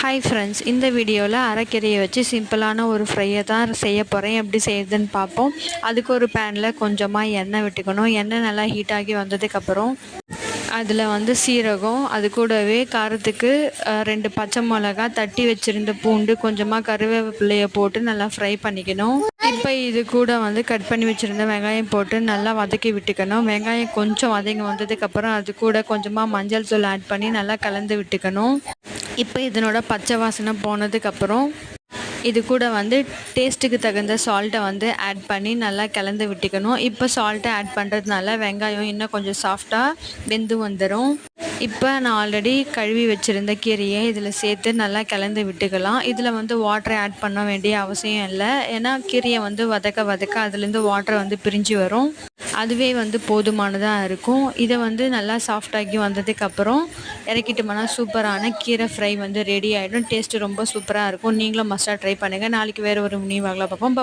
Hi friends, இந்த வீடியோவில் அரைக்கீரையை வச்சு சிம்பிளான ஒரு ஃப்ரையை தான் செய்ய போகிறேன். எப்படி செய்யுதுன்னு பார்ப்போம். அதுக்கு ஒரு பேனில் கொஞ்சமாக எண்ணெய் விட்டுக்கணும். எண்ணெய் நல்லா ஹீட் ஆகி வந்ததுக்கப்புறம் அதில் சீரகம், அது கூடவே காரத்துக்கு 2 பச்சை மிளகா, தட்டி வச்சுருந்த பூண்டு, கொஞ்சமாக கருவேப்பிலையை போட்டு நல்லா ஃப்ரை பண்ணிக்கணும். இப்போ இது கூட கட் பண்ணி வச்சுருந்த வெங்காயம் போட்டு நல்லா வதக்கி விட்டுக்கணும். வெங்காயம் கொஞ்சம் வதங்கி வந்ததுக்கப்புறம் அது கூட கொஞ்சமாக மஞ்சள் தூள் ஆட் பண்ணி நல்லா கலந்து விட்டுக்கணும். இப்போ இதனோட பச்சை வாசனை போனதுக்கப்புறம் இது கூட டேஸ்ட்டுக்கு தகுந்த சால்ட்டை ஆட் பண்ணி நல்லா கலந்து விட்டுக்கணும். இப்போ சால்ட்டை ஆட் பண்ணுறதுனால வெங்காயம் இன்னும் கொஞ்சம் சாஃப்டாக வெந்து வந்துடும். இப்போ நான் ஆல்ரெடி கழுவி வச்சுருந்த கீரையை இதில் சேர்த்து நல்லா கலந்து விட்டுக்கலாம். இதில் வாட்டரை ஆட் பண்ண வேண்டிய அவசியம் இல்லை. ஏன்னா கீரையை வதக்க வதக்க அதுலேருந்து வாட்டரை பிரிஞ்சு வரும். அதுவே போதுமானதாக இருக்கும். இதை நல்லா சாஃப்டாகி வந்ததுக்கப்புறம் இறக்கிட்டோம்னா சூப்பரான கீரை ஃப்ரை ரெடி ஆகிடும். டேஸ்ட்டு ரொம்ப சூப்பராக இருக்கும். நீங்களும் மஸ்ட்டாக ட்ரை பண்ணுங்கள். நாளைக்கு வேறு ஒரு நியூ வகையில் பார்ப்போம்.